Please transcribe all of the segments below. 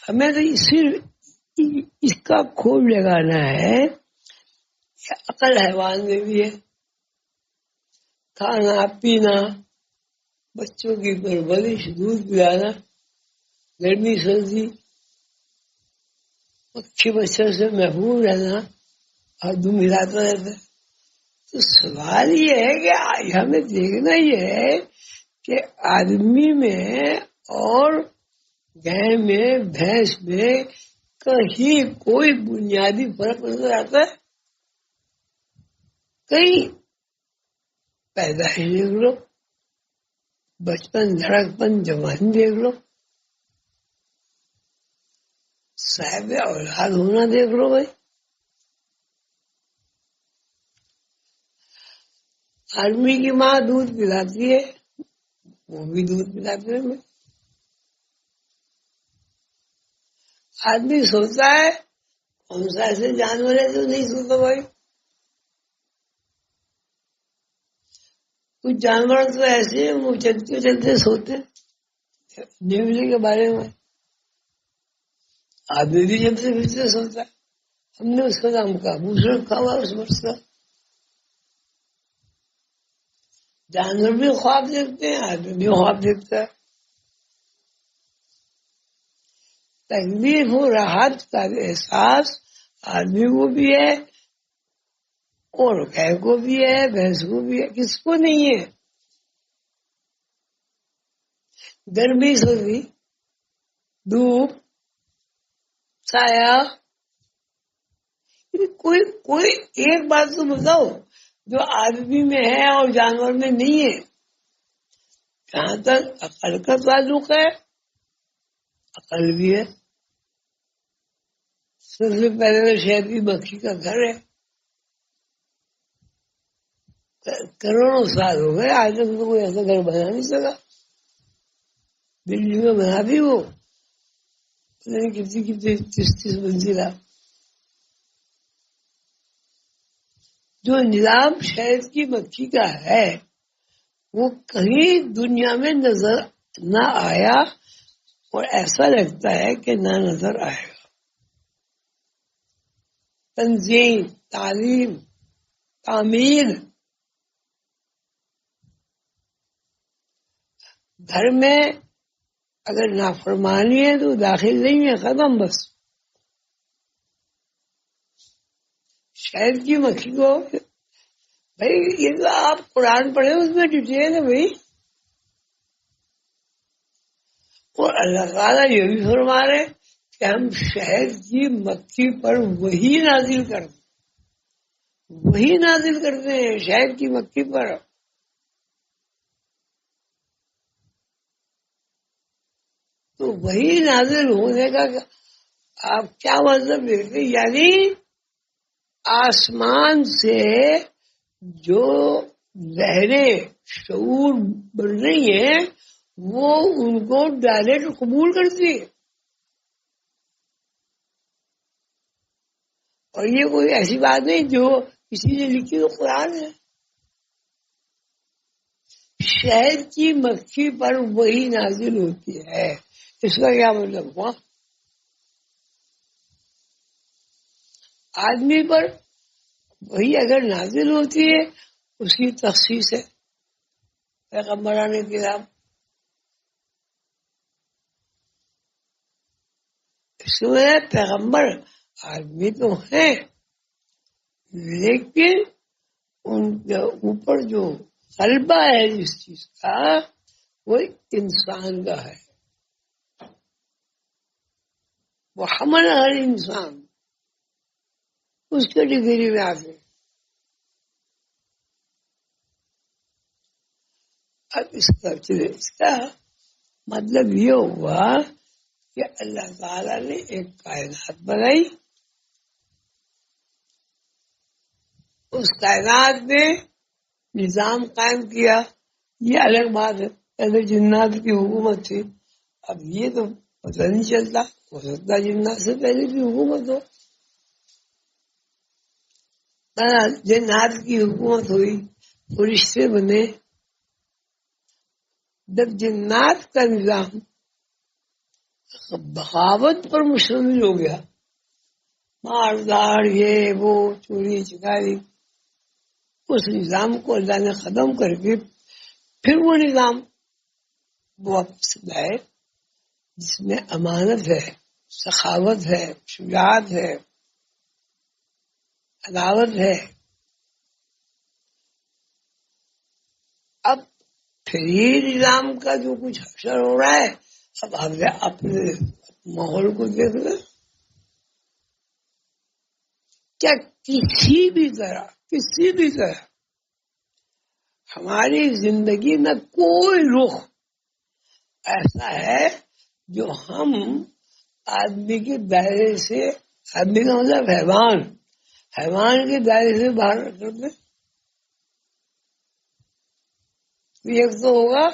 ہمیں تو صرف اس کا خوب لگانا ہے کہ عقل حیوان میں بھی ہے، کھانا پینا، بچوں کی پرورش، دودھ پلانا، گرمی سردی، مکھی مچھر سے محفوظ رہنا، اور دم ملاتا رہتا ہے۔ تو سوال یہ ہے کہ ہمیں دیکھنا یہ ہے کہ آدمی میں اور گائے میں، بھینس میں کہیں کوئی بنیادی فرق نظر آتا ہے؟ کہیں پیدائش دیکھ لو، بچپن، لڑکپن، جوانی دیکھ لو، صاحب اولاد ہونا دیکھ لو بھائی۔ آدمی کی ماں دودھ پلاتی ہے، وہ بھی دودھ پلاتے ہیں۔ آدمی سوتا ہے، کون سا ایسے جانور ہے جو نہیں سوتا بھائی؟ کچھ جانور تو ایسے ہیں وہ چلتے چلتے سوتے ہیں، نیولی کے بارے میں۔ آدمی بھی جب سے پھر سے سوتا ہے، ہم نے اس کا نام کابوس رکھا ہوا اس وقت کا۔ جانور بھی خواب دیکھتے ہیں، آدمی بھی خواب دیکھتا ہے۔ تکلیف و راحت کا احساس آدمی کو بھی ہے، اور گائے کو بھی ہے، بھینس کو بھی ہے، کس کو نہیں ہے؟ گرمی سردی، دھوپ، سایہ، کوئی ایک بات تو بتاؤ جو آدمی میں ہے اور جانور میں نہیں ہے۔ جہاں تک عقل کا تعلق ہے، عقل بھی ہے۔ سب سے پہلے تو شہد کی مکھی کا گھر ہے، کروڑوں سال ہو گئے آج تک تو کوئی ایسا گھر بنا نہیں سکا۔ دلی میں بنا بھی وہ کتنی 30 منزلہ۔ جو نظام شہد کی مکھی کا ہے وہ کہیں دنیا میں نظر نہ آیا، اور ایسا لگتا ہے کہ نہ نظر آئے گا۔ تنظیم، تعلیم، تعمیر، گھر میں اگر نافرمانی ہے تو داخل نہیں ہے، ختم بس۔ شہد کی مکھی کو بھائی یہ تو آپ قرآن پڑھے، اس میں ڈیٹیل ہے بھائی۔ اور اللہ تعالیٰ یہ بھی فرما رہے کہ ہم شہد کی مکھی پر وہی نازل کرتے ہیں شہد کی مکھی پر۔ تو وہی نازل ہونے کا آپ کیا مطلب دیکھتے؟ یعنی آسمان سے جو لہریں شعور بن رہی ہیں وہ ان کو ڈائریکٹ قبول کرتی ہے۔ اور یہ کوئی ایسی بات نہیں جو کسی نے لکھی، تو قرآن ہے۔ شہد کی مکھی پر وہی نازل ہوتی ہے، اس کا کیا مطلب ہوا؟ آدمی پر وہی اگر نازل ہوتی ہے اس کی تخصیص ہے پیغمبران کرام۔ اس میں پیغمبر آدمی تو ہیں، لیکن ان کے اوپر جو غلبہ ہے جس چیز کا وہ انسان کا ہے۔ وہ حمل ہر انسان اس کیٹیگری میں آتے۔ اب اس کا مطلب یہ ہوا کہ اللہ تعالی نے ایک کائنات بنائی، اس کائنات میں نظام قائم کیا، یہ الگ بات ہے۔ پہلے جنات کی حکومت تھی، اب یہ تو پتہ نہیں چلتا، ہو سکتا جنات سے پہلے کی حکومت ہو۔ جنات کی حکومت ہوئی، فرشتے بنے۔ جب جنات کا نظام بغاوت پر مشتمل ہو گیا، مار داڑ یہ وہ چوری چکاری، اس نظام کو اللہ نے ختم کر کے پھر وہ نظام واپس لائے جس میں امانت ہے، سخاوت ہے، شجاعت ہے، عدالت ہے۔ اب پھر یہ نظام کا جو کچھ اثر ہو رہا ہے، اب ہم نے اپنے ماحول کو دیکھ لیں، کیا کسی بھی طرح ہماری زندگی میں کوئی رخ ایسا ہے جو ہم آدمی کے دائرے سے، آدمی کا مطلب حیوان کے دائرے سے باہر کر دیں؟ ایک تو ہوگا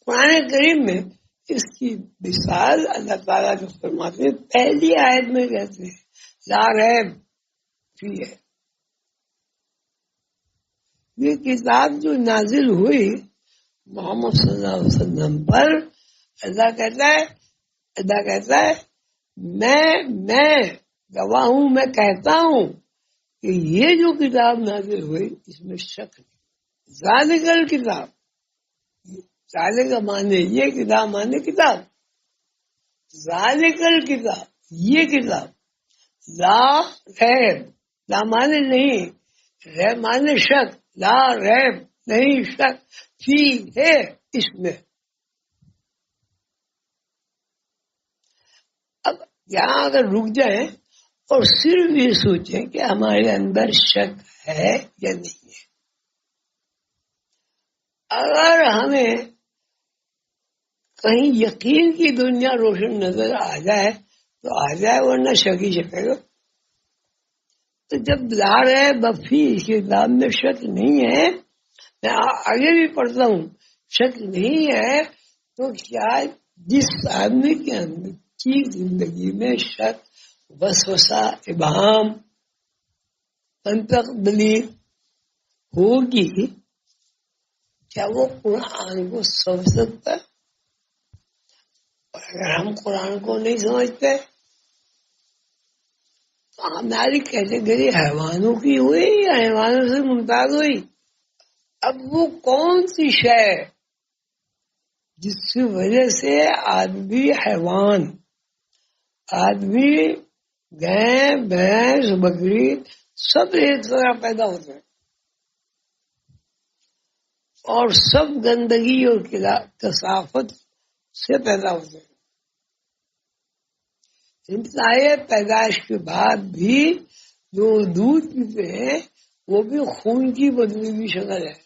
قرآن کریم میں اس کی مثال اللہ تعالیٰ جو فرماتے ہیں پہلی آیت میں کہتے ہیں لا ریب فی ہے۔ یہ کتاب جو نازل ہوئی محمد صلی اللہ علیہ وسلم پر، اللہ کہتا ہے میں گواہ ہوں، میں کہتا ہوں کہ یہ جو کتاب نازل ہوئی اس میں شک نہیں۔ ذالک الکتاب، ذالک مانے یہ کتاب، مانے کتاب، ذالک الکتاب یہ کتاب، لا ریب، لا مانے نہیں، ریب مانے شک، لا ریب نہیں شک، فی ہے اس میں۔ اب یہاں اگر رک جائیں اور صرف یہ سوچیں کہ ہمارے اندر شک ہے یا نہیں ہے، اگر ہمیں کہیں یقین کی دنیا روشن نظر آ جائے تو آ جائے، ورنہ شک ہی شکے گا۔ تو جب لا رہے بفی اس کتاب میں شک نہیں ہے، میں آگے بھی پڑھتا ہوں شک نہیں ہے، تو کیا جس آدمی کے اندر کی زندگی میں شک، وسوسہ، ابہام، منطق دلیل ہوگی، کیا وہ قرآن کو سمجھ سکتا ہے؟ اور اگر ہم قرآن کو نہیں سمجھتے تو ہماری کیٹیگری حیوانوں کی ہوئی یا حیوانوں سے ممتاز ہوئی؟ اب وہ کون سی شے جس کی وجہ سے آدمی حیوان، آدمی گائے بھینس بکری سب ایک طرح پیدا ہوتے ہیں اور سب گندگی اور کثافت سے پیدا ہوتے ہیں۔ انتہائی پیدائش کے بعد بھی جو دودھ پیتے ہیں وہ بھی خون کی بدلی ہوئی شکل ہے۔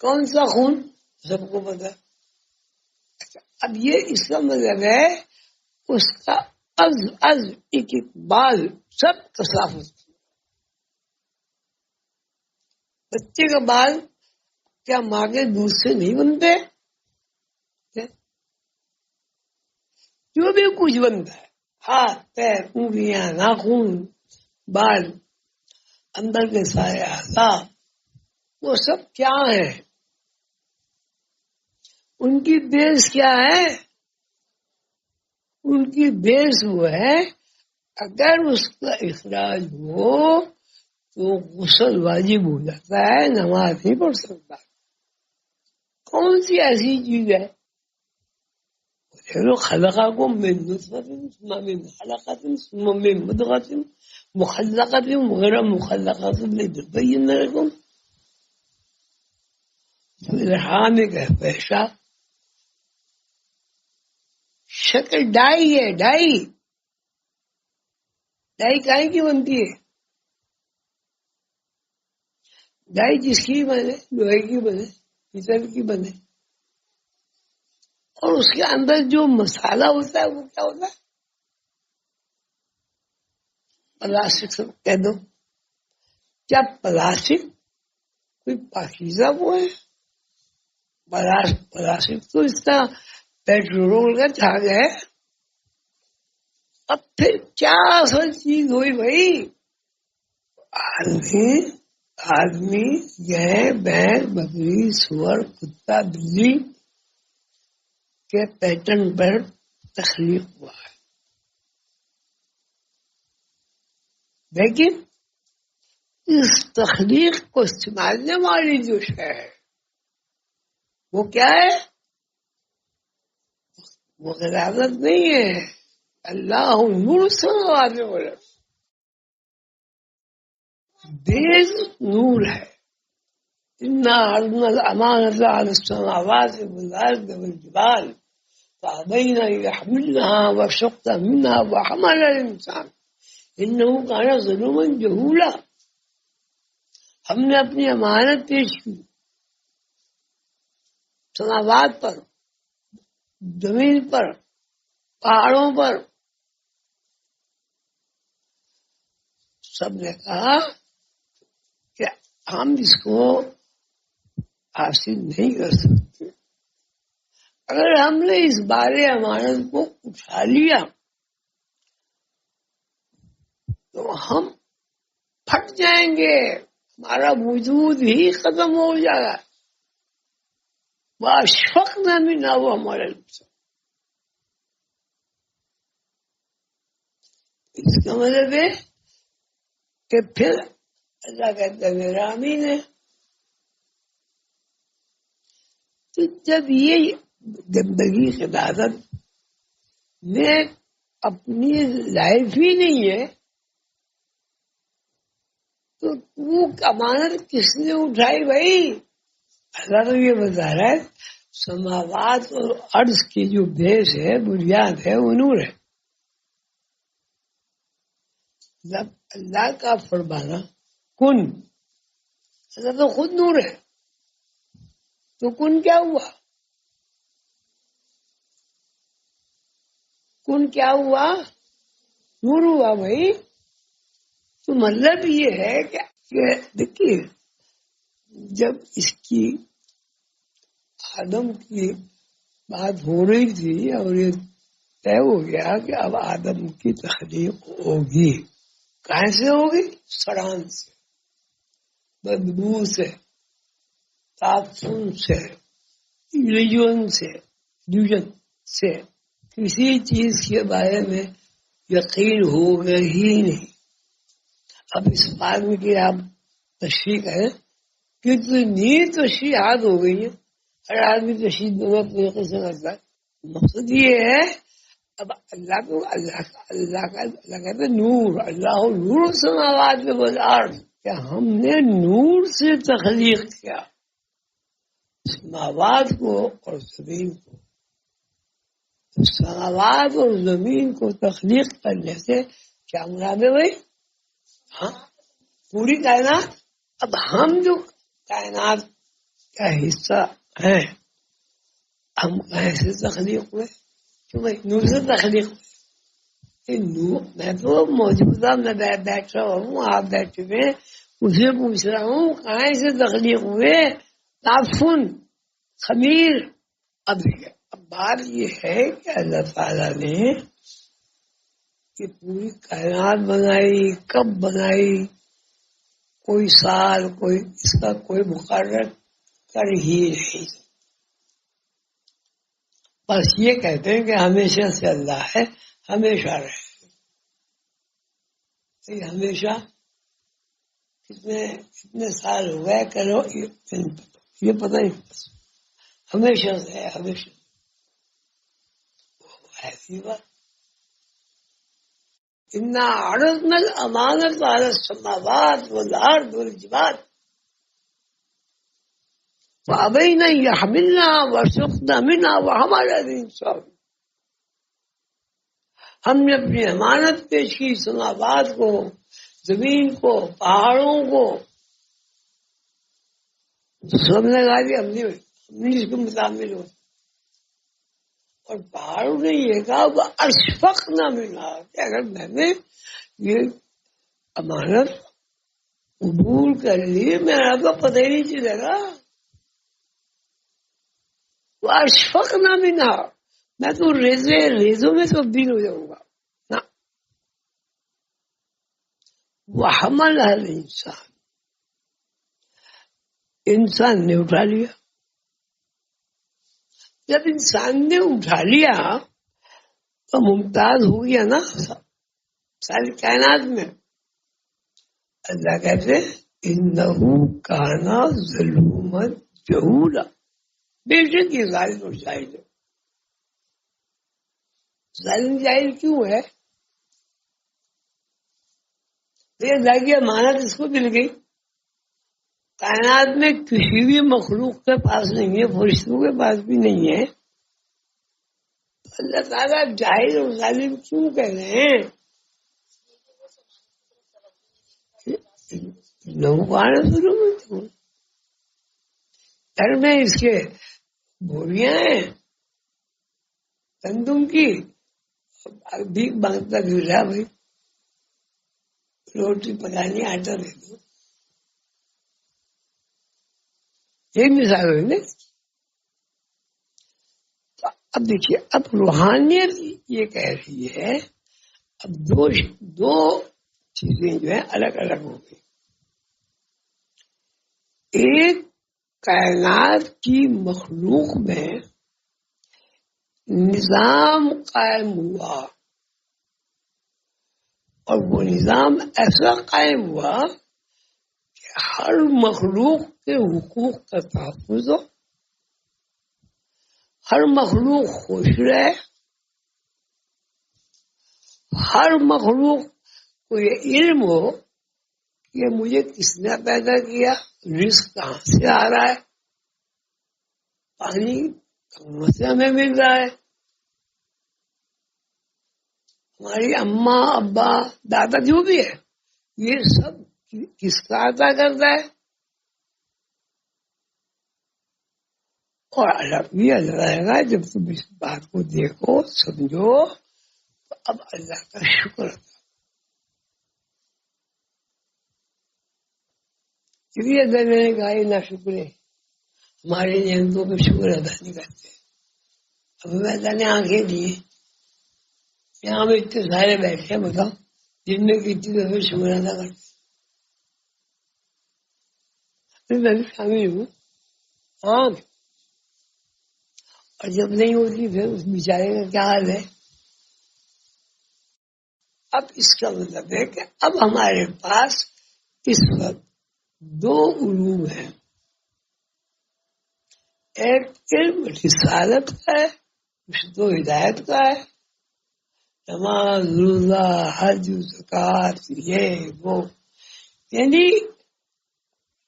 کون سا خون؟ سب کو پتا ہے۔ اب یہ اس کا مطلب ہے اس کا از ایک بال سب کثافت۔ بچے کا بال کیا ماں کے دودھ سے نہیں بنتے؟ جو بھی کچھ بنتا ہے، ہاتھ پیر انگلیاں ناخن بال اندر کے سارے اعضاء، وہ سب کیا ہے؟ ان کی بیس کیا ہے؟ ان کی بیس وہ ہے اگر اس کا اخراج ہو تو غسل واجب ہو جاتا ہے، نماز نہیں پڑھ سکتا۔ کون سی ایسی چیز ہے؟ خلقکم من نطفۃ ثم من علقۃ ثم من مضغۃ مخلقۃ وغیر مخلقۃ لنبین لکم فی الارحام کیف یشاء۔ شکل ڈائی ہے، ڈائی کائے کی بنتی ہے؟ ڈائی جس کی بنے، لوہے کی بنے، پیتل کی بنے، اور اس کے اندر جو مسالہ ہوتا ہے وہ کیا ہوتا ہے؟ پلاسٹک سے کہہ دو، کیا پلاسٹک کوئی پاکیزہ وہ ہے؟ پلاسٹک تو اس کا پیٹرول کا جھاگ ہے۔ اب پھر کیا اصل چیز ہوئی بھائی؟ آدمی گائے بھینس بکری سور کتا بلی کے پیٹرن پر تخلیق ہوا ہے، لیکن اس تخلیق کو سنبھالنے والی جو شے ہے وہ کیا ہے؟ وہ غلاظت نہیں ہے. اللہ نور السماوات والارض، بیز نور ہے. انا عرضنا الامانة على السماوات والارض والجبال فابين ان يحملنها واشفقن منها وحملها الانسان انه كان ظلوما جهولا. ہم نے اپنی امانت پیش کی سماوات پر، زمین پر، پہاڑوں پر. سب نے کہا کہ ہم اس کو حاصل نہیں کر سکتے. اگر ہم نے اس بارے امانت کو اٹھا لیا تو ہم پھٹ جائیں گے، ہمارا وجود ہی ختم ہو جائے گا. واشفقنا منها وحملها الانسان. اس کا مطلب ہے کہ پھر اللہ کہتا ہے میرا امین ہے. تو جب یہ گندگی قداست میں اپنی لائف ہی نہیں ہے تو وہ امانت کس نے اٹھائی بھائی؟ اللہ تو یہ بتا رہا ہے سماوات اور عرض کی جو بیس ہے، بنیاد ہے، وہ نور ہے. جب اللہ کا فرمانا کن، اللہ تو خود نور ہے، تو کن کیا ہوا؟ کن کیا ہوا؟ نور ہوا بھائی. تو مطلب یہ ہے کہ دیکھیے جب اس کی آدم کی بات ہو رہی تھی اور یہ طے ہو گیا کہ اب آدم کی تخلیق ہوگی، کہاں سے ہوگی؟ سڑان سے، بدبو سے، تعفن سے، ریلیجن سے کسی چیز کے بارے میں یقین ہوگا ہی نہیں. اب اس بات میں کہ آپ تشریح کریں کتنی تشریحات ہو گئی ہیں، ہر آدمی تشریح دونوں طریقے سے کرتا ہے. مقصد یہ ہے اب اللہ کو اللہ کہتے نور، اللہ نور السماوات والارض، کہ ہم نے نور سے تخلیق کیا سماوات کو اور زمین کو. سماوات اور زمین کو تخلیق کرنے سے کیا مراد ہے بھائی؟ ہاں پوری کائنات. اب ہم جو کائنات کا حصہ ہیں ہم کیسے تخلیق ہوئے؟ تو بھائی نور سے تخلیق ہوئے. میں تو موجودہ میں بیٹھ رہا ہوں، آپ بیٹھے ہوئے، مجھے پوچھ رہا ہوں کہاں سے تخلیق ہوئے؟ تعفن، خمیر. اب بات یہ ہے کہ اللہ تعالیٰ نے یہ پوری کائنات بنائی، کب بنائی؟ کوئی سال، کوئی اس کا کوئی مقرر کر ہی نہیں. بس یہ کہتے ہیں کہ ہمیشہ سے اللہ ہے، ہمیشہ رہے. یہ ہمیشہ کتنے سال ہو گئے کرو یہ پتہ نہیں، ہمیشہ سے ہے، ہمیشہ. ایسی بات انا عرضنا الامانة على السماوات والارض والجبال فابين ان يحملنها واشفقن منها وحملها الانسان. ہم نے اپنی امانت پیش کی سماوات کو، زمین کو، پہاڑوں کو. سب نے کہا کہ ہم نہیں اس کو متعامل ہو. اور پہاڑوں نے یہ کہا وہ اشفقنا منها کہ اگر میں نے یہ امانت قبول کر لی میرا تو پتہ ہی نہیں چلے گا. وہ اشفقنا منها میں تو ریزوں میں تبدیل ہو جاؤں گا نا. وحملها الانسان انسان نے اٹھا لیا. جب انسان نے اٹھا لیا تو ممتاز ہو گیا نا ساری کائنات میں. اللہ کہتے انہو کانا ظلومن جہولا. بے شک یہ ظالم اور جاہل ہے. ظالم جاہل کیوں ہے؟ اللہ کی امانت اس کو مل گئی. کائنات میں کسی بھی مخلوق کے پاس نہیں ہے، فرشتوں کے پاس بھی نہیں ہے. اللہ تعالیٰ جاہل اور ظالم کیوں کہہ رہے ہیں؟ لوگوں کو آنا شروع میں گھر میں اس کے بوریاں ہیں گندم کی، بھی مانگتا بھی رہا بھائی روٹی پکانی آٹا دے دو. یہ مثال ہوئی نا. اب دیکھیے اب روحانیت یہ کہہ رہی ہے اب دو چیزیں جو ہیں الگ الگ ہو گئی. ایک کائنات کی مخلوق میں نظام قائم ہوا اور وہ نظام ایسا قائم ہوا کہ ہر مخلوق کے حقوق کا تحفظ ہو، ہر مخلوق خوش رہے، ہر مخلوق کو یہ علم ہو کہ مجھے کس نے پیدا کیا، رزق کہاں سے آ رہا ہے، پانی کہاں سے ہمیں مل رہا ہے، ہماری اماں ابا دادا جو بھی ہے یہ سب کس کا عطا کرتا ہے. اور اللہ بھی اللہ رہے گا جب تم اس بات کو دیکھو سمجھو تو اب اللہ کا شکر ادا. کیونکہ اللہ نے کہا یہ نہ شکر ہے ہمارے نعمتوں پہ شکر ادا نہیں کرتے. اب اللہ نے آنکھیں دی، یہاں میں اتنے سارے بیٹھے بتاؤ جن میں کتنی دفعہ شکر ادا کرتے. میں بھی شامل ہوں. ہاں اور جب نہیں ہوتی پھر اس بیچارے کا کیا حال ہے. اب اس کا مطلب ہے کہ اب ہمارے پاس اس وقت دو علوم ہیں. ایک علم رسالت کا ہے، تو ہدایت کا ہے، نماز روزہ حج زکات یہ وہ، یعنی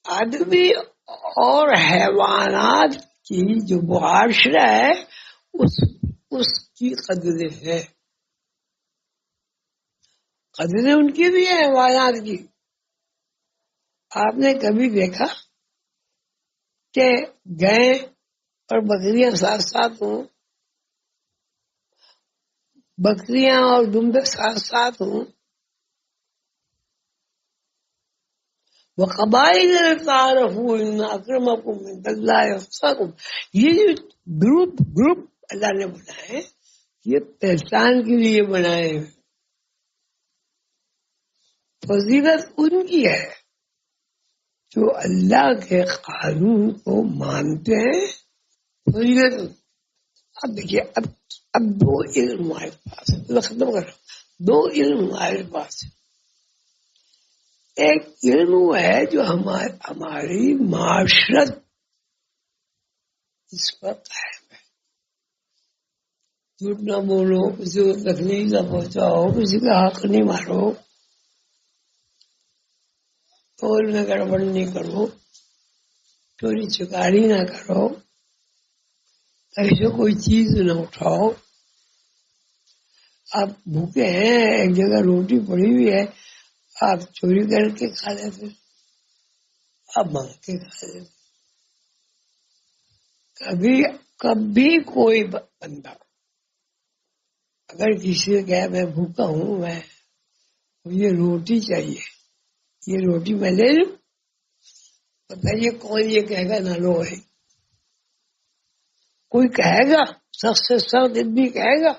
آدمی اور حیوانات کی جو معاشرہ ہے اس کی قدریں ہے. قدریں ان کی بھی ہے حیوانات کی. آپ نے کبھی دیکھا کہ گائے اور بکریاں ساتھ ساتھ ہوں، بکریاں اور ڈمبے ساتھ ساتھ ہوں؟ وہ قبائل تعارفوا ان اکرمکم عند اللہ اتقاکم. یہ جو گروپ اللہ نے بنائے یہ پہچان کے لیے بنائے. فضیلت ان کی ہے جو اللہ کے قانون کو مانتے ہیں. فضیلت. اب دیکھیے اب دو علم ہمارے پاس ہے، میں ختم کر رہا ہوں. دو علم ہمارے پاس ہے. ایک علم وہ ہے جو ہماری معاشرت اس پر قائم ہے. جھوٹ نہ بولو، کسی کو تکلیف نہ پہنچاؤ، کسی کا حق نہیں مارو، ٹول میں گڑبڑ نہیں کرو، چوری چکاری نہ کرو، ایسے کوئی چیز نہ اٹھاؤ. آپ بھوکے ہیں، ایک جگہ روٹی پڑی ہوئی ہے، آپ چوری کر کے کھا لیتے، آپ مانگ کے کھا لیتے. کبھی کوئی بندہ اگر کسی سے کہے میں بھوکا ہوں، مجھے روٹی چاہیے، یہ روٹی میں لے لوں، بتائیے کون یہ کہے گا نہ لو ہے؟ کوئی کہے گا؟ سخت سے سخت آدمی کہے گا؟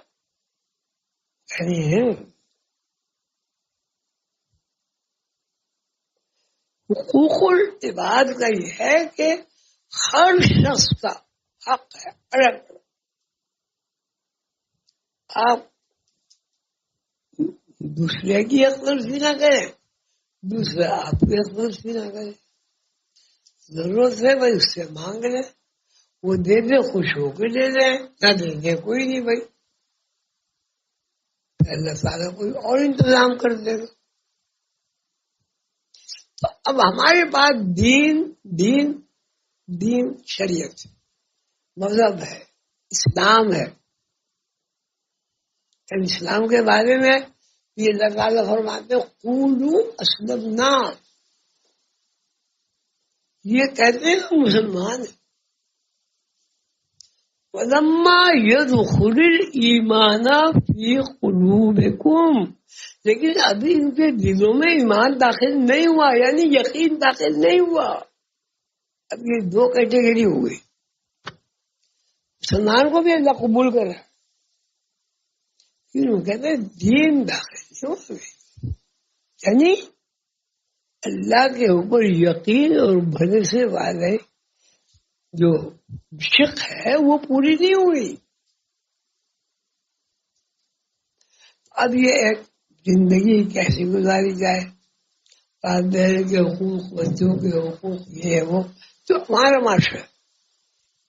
حقوق العباد کا یہ ہے کہ ہر شخص کا حق ہے الگ الگ. آپ دوسرے کی حق تلفی نہ کریں، دوسرا آپ کی حق تلفی نہ کرے. ضرورت ہے بھائی اس سے مانگ لیں، وہ دے دے خوش ہو کے دے دیں، نہ دے دے کوئی نہیں بھائی، اللہ تعالیٰ کوئی اور انتظام کر دے گا. تو اب ہمارے پاس دین دین دین شریعت مذہب ہے، اسلام ہے. اسلام کے بارے میں یہ اللہ تعالیٰ فرماتے ہیں قولوا اسلمنا، یہ کہتے ہیں کہ مسلمان ہیں. وَلَمَّا يَدْخُلِ الْإِيمَانَ فِي قُلُوبِكُمْ، لیکن ابھی ان کے دلوں میں ایمان داخل نہیں ہوا، یعنی یقین داخل نہیں ہوا. اب یہ دو کیٹیگری ہو گئی. مسلمان کو بھی اللہ قبول کر رہا ہے، وہ کہتے ہیں دین داخل نہیں ہوا، یعنی اللہ کے اوپر یقین اور بھروسے والے جو شق ہے وہ پوری نہیں ہوئی. اب یہ ایک زندگی کیسے گزاری جائے، والدین کے حقوق، بچوں کے حقوق، یہ وہ، تو ہمارا معاشرہ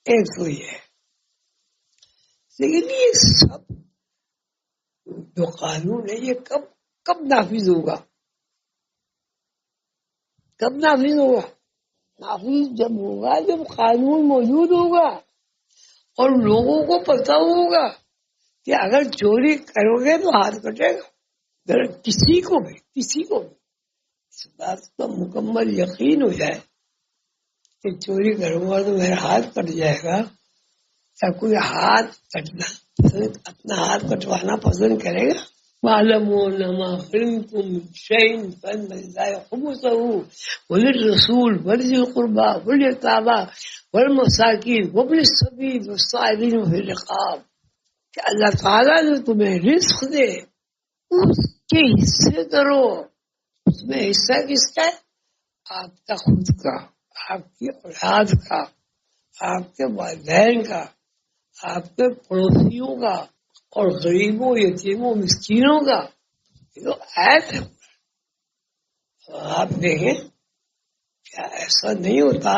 ایک تو یہ ہے. لیکن یہ سب جو قانون ہے یہ کب نافذ ہوگا؟ کب نافذ ہوگا؟ نافذ جب ہوگا جب قانون موجود ہوگا اور لوگوں کو پتہ ہوگا کہ اگر چوری کرو گے تو ہاتھ کٹے گا. اگر کسی کو بھی اس بات کا مکمل یقین ہو جائے کہ چوری کروں گا تو میرا ہاتھ کٹ جائے گا، یا کوئی اپنا ہاتھ کٹوانا پسند کرے گا؟ وَاعْلَمُوا أَنَّمَا غَنِمْتُم مِّن شَيْءٍ فَأَنَّ لِلَّهِ خُمُسَهُ وَلِلرَّسُولِ وَذِي الْقُرْبَىٰ وَالْيَتَامَىٰ وَالْمَسَاكِينِ وَابْنِ السَّبِيلِ وَالسَّائِلِينَ وَفِي الرِّقَابِ، کہ اللہ تعالیٰ جو تمہیں رزق دے اس کے حصے کرو. اس میں حصہ کس کا ہے؟ آپ کا خود کا، آپ کی اولاد کا، آپ کے والدین کا، آپ کے پڑوسیوں کا، اور غریبوں، یتیموں، مسکینوں کا. یہ تو آیت ہے. آپ دیکھیں کیا ایسا نہیں ہوتا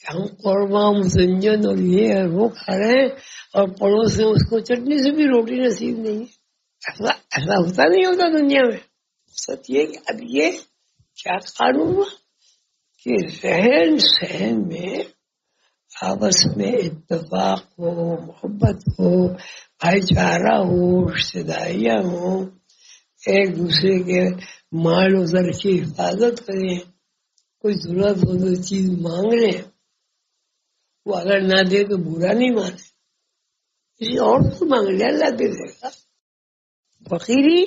کہ ہم قورمہ مسنجن اور یہ اور وہ کھا رہے ہیں اور پڑوس میں اس کو چٹنی سے بھی روٹی نصیب نہیں ہے؟ ایسا ہوتا نہیں ہوتا دنیا میں. سچ یہ کہ اب یہ کیا قانون ہوا کہ رہن سہن میں آپس میں اتفاق ہو، محبت ہو، بھائی چارہ ہو، رشتے داریاں ہوں، ایک دوسرے کے مال و زر کی حفاظت کریں، کوئی ضرورت ہو تو چیز مانگ لیں، وہ اگر نہ دے تو برا نہیں مانے، کسی اور کو مانگ لے، اللہ دے دے گا. فقیری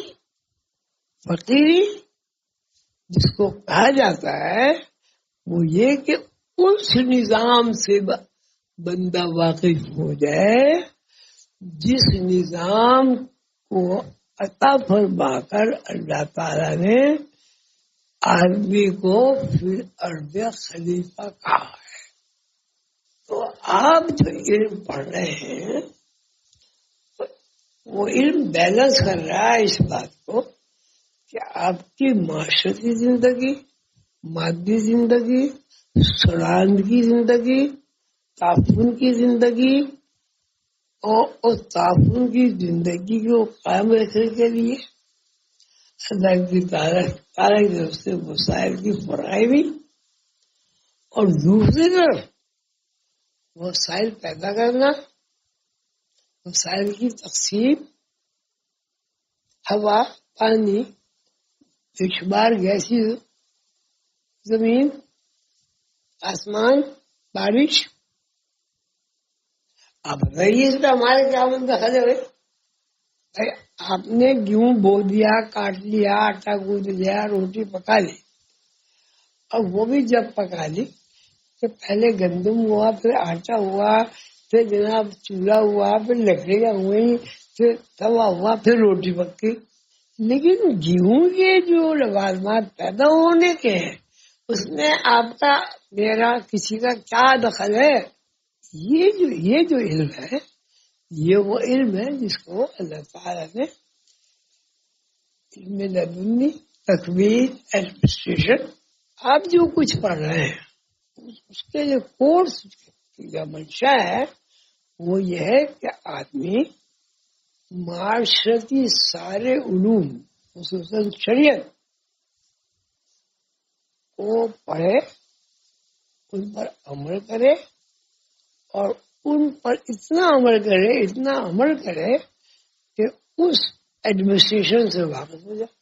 جس کو کہا جاتا ہے وہ یہ کہ اس نظام سے بندہ واقف ہو جائے جس نظام کو عطا فرما کر اللہ تعالیٰ نے آدمی کو پھر ارض خلیفہ کہا ہے. تو آپ جو علم پڑھ رہے ہیں وہ علم بیلنس کر رہا ہے اس بات کو کہ آپ کی معاشرتی زندگی، مادی زندگی، سرانگی زندگی، تعاون کی زندگی اور تعاون کی زندگی کو قائم رکھنے کے لیے اللہ کی تعالیٰ کی طرف سے وسائل کی فراہمی اور دوسری طرف وسائل پیدا کرنا، وسائل کی تقسیم، ہوا، پانی، شمار، گیسی، زمین، آسمان، بارش. آپ بتائیے اس میں ہمارے کیا دخل ہے؟ آپ نے گیہوں بو دیا، کاٹ لیا، آٹا گوندھ لیا، روٹی پکا لی، اور وہ بھی جب پکا لی کہ پہلے گندم ہوا، پھر آٹا ہوا، پھر جناب چولہا ہوا، پھر لکڑیاں ہوئی، پھر توا ہوا، پھر روٹی پکی. لیکن گیہوں کے جو لوازمات پیدا ہونے کے ہیں اس میں آپ کا میرا کسی کا کیا دخل ہے؟ یہ جو علم ہے یہ وہ علم ہے جس کو اللہ تعالیٰ نے علم لدنی تکوین ایڈمنسٹریشن آپ جو کچھ پڑھ رہے ہیں اس کے جو کورس کی جو منشا ہے وہ یہ ہے کہ آدمی معاشرتی سارے علوم خصوصاً شریعت کو پڑھے، ان پر عمل کرے اور ان پر اتنا عمل کرے کہ اس ایڈمنسٹریشن سے واقف ہو جائے.